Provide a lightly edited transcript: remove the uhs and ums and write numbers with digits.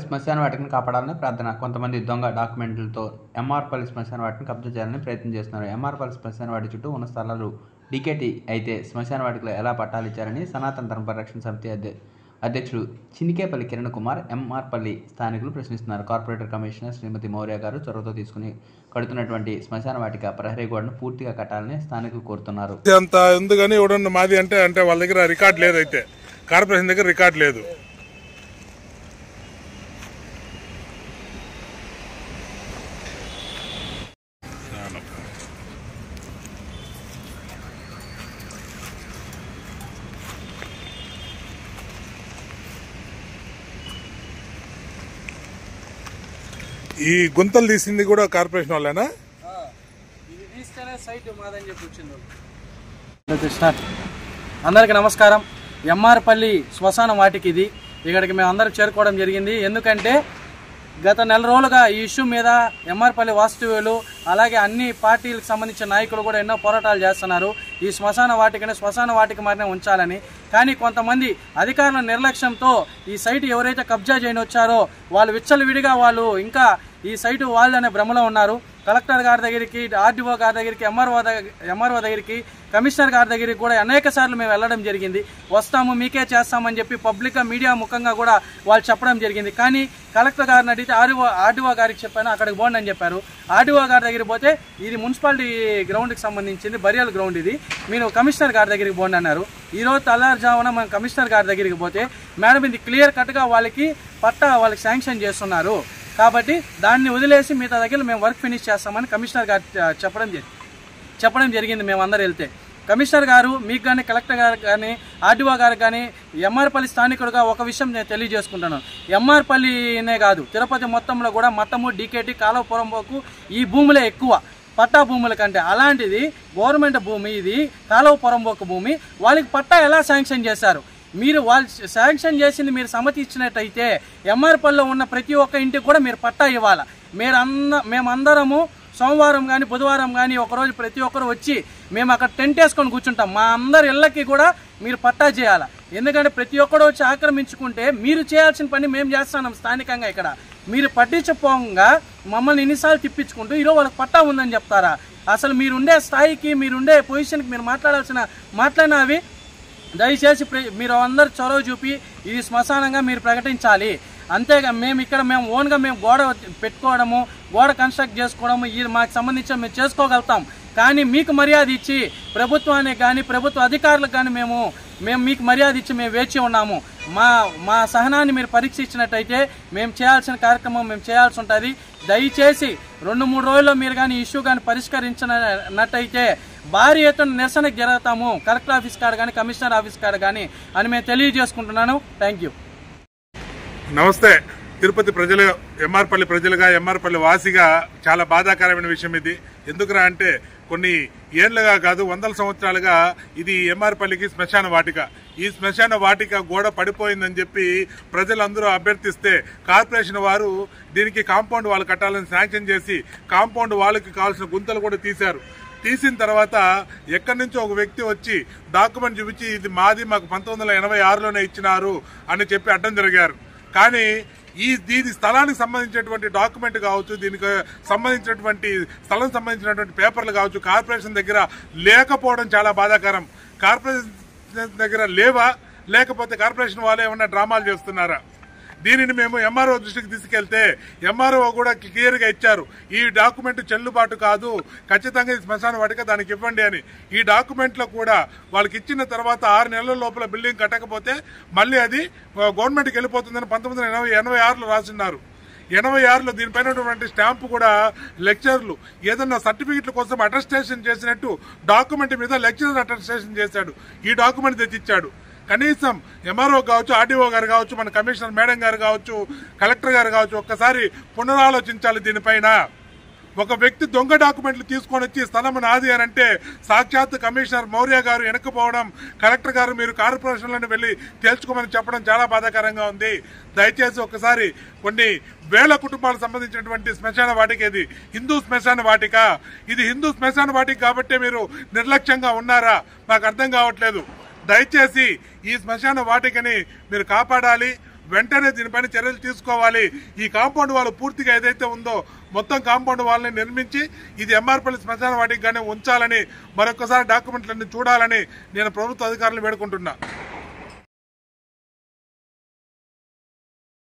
శ్మశాన వాటికను కాపాడాలని ప్రార్థన. కొంతమంది దొంగ డాక్యుమెంట్లతో ఎంఆర్పల్లి శ్మశాన వాటిని కబ్జా చేయాలని ప్రయత్నం చేస్తున్నారు. ఎంఆర్పల్లి శ్మశాన వాటి చుట్టూ ఉన్న స్థలాలు డీకేటీ అయితే శ్మశాన వాటికలో ఎలా పట్టాలు ఇచ్చారని సనాతన ధర్మ పరిరక్షణ సమితి అధ్యక్షుడు చినికేపల్లి కిరణ్ కుమార్ ఎంఆర్పల్లి స్థానికులు ప్రశ్నిస్తున్నారు. కార్పొరేటర్ కమిషనర్ శ్రీమతి మౌర్య గారు చొరవతో తీసుకుని కడుతున్నటువంటి శ్మశాన వాటిక ప్రహరీ గోడను పూర్తిగా కట్టాలని స్థానికులు కోరుతున్నారు. అంత ఉంది కానీ ఎవడన్నా మాది అంటే వాళ్ళ దగ్గర రికార్డ్ లేదు, అయితే కార్పొరేషన్ దగ్గర రికార్డ్ లేదు. ఈ గుంతలు తీసింది కూడా కార్పొరేషన్ వాళ్ళేనా? అందరికి నమస్కారం. ఎంఆర్పల్లి శ్మశాన వాటికి ఇది ఇక్కడికి మేము అందరూ చేరుకోవడం జరిగింది. ఎందుకంటే గత నెల రోజులుగా ఈ ఇష్యూ మీద ఎంఆర్పల్లి వాస్తవ్యులు అలాగే అన్ని పార్టీలకు సంబంధించిన నాయకులు కూడా ఎన్నో పోరాటాలు చేస్తున్నారు. ఈ శ్మశాన వాటిక మారినే ఉంచాలని. కానీ కొంతమంది అధికారుల నిర్లక్ష్యంతో ఈ సైట్ ఎవరైతే కబ్జా చేయని వచ్చారో వాళ్ళు విచ్చలవిడిగా వాళ్ళు ఇంకా ఈ సైటు వాళ్ళనే భ్రమలో ఉన్నారు. కలెక్టర్ గారి దగ్గరికి, ఆర్డీఓ గారి దగ్గరికి, ఎంఆర్ఓ దగ్గరికి, కమిషనర్ గారి దగ్గరికి కూడా అనేక సార్లు మేము వెళ్ళడం జరిగింది. వస్తాము మీకే చేస్తామని చెప్పి పబ్లిక్గా మీడియా ముఖంగా కూడా వాళ్ళు చెప్పడం జరిగింది. కానీ కలెక్టర్ గారిని అడిగితే ఆర్డీఓ గారికి చెప్పాను అక్కడికి పోండి అని చెప్పారు. ఆర్డీఓ గారి దగ్గరికి పోతే ఇది మున్సిపాలిటీ గ్రౌండ్కి సంబంధించింది, బరియల్ గ్రౌండ్ ఇది, మీరు కమిషనర్ గారి దగ్గరికి పోండి అన్నారు. ఈరోజు తెల్లారుజామున మనం కమిషనర్ గారి దగ్గరికి పోతే మేడం ఇది క్లియర్ కట్గా వాళ్ళకి వాళ్ళకి శాంక్షన్ చేస్తున్నారు కాబట్టి దాన్ని వదిలేసి మిగతా దగ్గర మేము వర్క్ ఫినిష్ చేస్తామని కమిషనర్ గారు చెప్పడం జరిగింది. మేము అందరూ వెళ్తే కమిషనర్ గారు మీకు కానీ, కలెక్టర్ గారు కానీ, ఆర్డీఓ గారు కానీ, ఎంఆర్పల్లి స్థానికుడుగా ఒక విషయం నేను తెలియజేసుకుంటున్నాను. ఎంఆర్పల్లినే కాదు తిరుపతి మొత్తంలో కూడా మట్టము, డీకేటీ, కాలువ పొరంబోకు ఈ భూములే ఎక్కువ పట్టా భూముల కంటే. అలాంటిది గవర్నమెంట్ భూమి, ఇది కాలువ పొరంబోకు భూమి, వాళ్ళకి పట్టా ఎలా శాంక్షన్ చేశారు? మీరు వాళ్ళు శాంక్షన్ చేసింది మీరు సమ్మతి ఇచ్చినట్టయితే ఎంఆర్పల్లిలో ఉన్న ప్రతి ఒక్క ఇంటికి కూడా మీరు పట్టా ఇవ్వాలి. మేమందరము సోమవారం కానీ బుధవారం కానీ ఒకరోజు ప్రతి ఒక్కరు వచ్చి మేము అక్కడ టెంట్ వేసుకొని కూర్చుంటాం. మా అందరి ఇళ్ళకి కూడా మీరు పట్టా చేయాలి. ఎందుకంటే ప్రతి ఒక్కరు వచ్చి ఆక్రమించుకుంటే మీరు చేయాల్సిన పని మేము చేస్తున్నాం స్థానికంగా. ఇక్కడ మీరు పట్టించుకోగా మమ్మల్ని ఎన్నిసార్లు తిప్పించుకుంటూ ఈరోజు వాళ్ళకి పట్టా ఉందని చెప్తారా? అసలు మీరుండే స్థాయికి, మీరుండే పొజిషన్కి మీరు మాట్లాడినవి దయచేసి మీరు అందరు చొరవ చూపి ఇది శ్మశానంగా మీరు ప్రకటించాలి. అంతేగా మేము ఓన్గా గోడ పెట్టుకోవడము, గోడ కన్స్ట్రక్ట్ చేసుకోవడము ఇది మాకు సంబంధించిన మేము చేసుకోగలుగుతాం. కానీ మీకు మర్యాద ఇచ్చి ప్రభుత్వానికి కానీ, ప్రభుత్వ అధికారులకు కానీ మేము మీకు మర్యాద ఇచ్చి మేము వేచి ఉన్నాము. మా సహనాన్ని మీరు పరీక్షించినట్టయితే మేము చేయాల్సిన కార్యక్రమం మేము చేయాల్సి ఉంటుంది. దయచేసి 2-3 రోజుల్లో మీరు కానీ ఇష్యూ కానీ పరిష్కరించినట్టయితే భారీ ఎత్తున నిరసనకు జరుగుతాము, కలెక్టర్ ఆఫీస్ కాడ కానీ, కమిషనర్ ఆఫీస్ కాడ కానీ అని మేము తెలియజేసుకుంటున్నాను. Thank you. నమస్తే. తిరుపతి ప్రజలు, ఎంఆర్పల్లి ప్రజలుగా, ఎంఆర్పల్లి వాసిగా చాలా బాధాకరమైన విషయం ఇది. ఎందుకురా అంటే కొన్ని ఏళ్లుగా కాదు 100 సంవత్సరాలుగా ఇది ఎంఆర్పల్లికి శ్మశాన వాటిక. ఈ శ్మశాన వాటిక గోడ పడిపోయిందని చెప్పి ప్రజలందరూ అభ్యర్థిస్తే కార్పొరేషన్ వారు దీనికి కాంపౌండ్ వాళ్ళు కట్టాలని శాంక్షన్ చేసి కాంపౌండ్ వాళ్ళకి కావాల్సిన గుంతలు కూడా తీశారు. తీసిన తర్వాత ఎక్కడి నుంచో ఒక వ్యక్తి వచ్చి డాక్యుమెంట్ చూపించి ఇది మాది, మాకు 1986లోనే ఇచ్చినారు అని చెప్పి అడ్డం జరిగారు. కానీ దీని స్థలానికి సంబంధించినటువంటి డాక్యుమెంట్ కావచ్చు, దీనికి సంబంధించినటువంటి స్థలం సంబంధించినటువంటి పేపర్లు కావచ్చు కార్పొరేషన్ దగ్గర లేకపోవడం చాలా బాధాకరం. కార్పొరేషన్ దగ్గర లేవా, లేకపోతే కార్పొరేషన్ వాళ్ళే ఏమన్నా డ్రామాలు చేస్తున్నారా? దీనిని మేము ఎంఆర్ఓ దృష్టికి తీసుకెళ్తే ఎంఆర్ఓ కూడా క్లియర్గా ఇచ్చారు, ఈ డాక్యుమెంట్ చెల్లుబాటు కాదు, ఖచ్చితంగా ఈ శ్మశాన వాటిక దానికి ఇవ్వండి అని. ఈ డాక్యుమెంట్లో కూడా వాళ్ళకి ఇచ్చిన తర్వాత 6 నెలల లోపల బిల్డింగ్ కట్టకపోతే మళ్ళీ అది గవర్నమెంట్కి వెళ్ళిపోతుందని 1986లో రాసిన్నారు. 86లో దీనిపైన స్టాంపు కూడా లెక్చరర్లు ఏదన్నా సర్టిఫికెట్ల కోసం అటెస్టేషన్ చేసినట్టు డాక్యుమెంట్ మీద లెక్చరర్ అటెస్టేషన్ చేశాడు. ఈ డాక్యుమెంట్ తెచ్చిచ్చాడు. కనీసం ఎంఆర్ఓ కావచ్చు, ఆర్డీఓ గారు కావచ్చు, మన కమిషనర్ మేడం గారు కావచ్చు, కలెక్టర్ గారు కావచ్చు, ఒక్కసారి పునరాలోచించాలి దీనిపైన. ఒక వ్యక్తి దొంగ డాక్యుమెంట్లు తీసుకొని వచ్చి స్థలం నాది అని అంటే సాక్షాత్ కమిషనర్ మౌర్య గారు వెనక్కిపోవడం, కలెక్టర్ గారు మీరు కార్పొరేషన్లను వెళ్లి తేల్చుకోమని చెప్పడం చాలా బాధాకరంగా ఉంది. దయచేసి ఒకసారి కొన్ని వేల కుటుంబాలకు సంబంధించినటువంటి శ్మశాన వాటిక ఇది హిందూ శ్మశాన వాటిక. ఇది హిందూ శ్మశాన వాటిక కాబట్టి మీరు నిర్లక్ష్యంగా ఉన్నారా మాకు అర్థం కావట్లేదు. దయచేసి ఈ శ్మశాన వాటికని మీరు కాపాడాలి. వెంటనే దీనిపైన చర్యలు తీసుకోవాలి. ఈ కాంపౌండ్ వాళ్ళు పూర్తిగా ఏదైతే ఉందో మొత్తం కాంపౌండ్ వాళ్ళని నిర్మించి ఇది ఎంఆర్పల్లి శ్మశాన వాటికి గానే ఉంచాలని, మరొకసారి డాక్యుమెంట్లన్నీ చూడాలని నేను ప్రభుత్వ అధికారులను వేడుకుంటున్నా.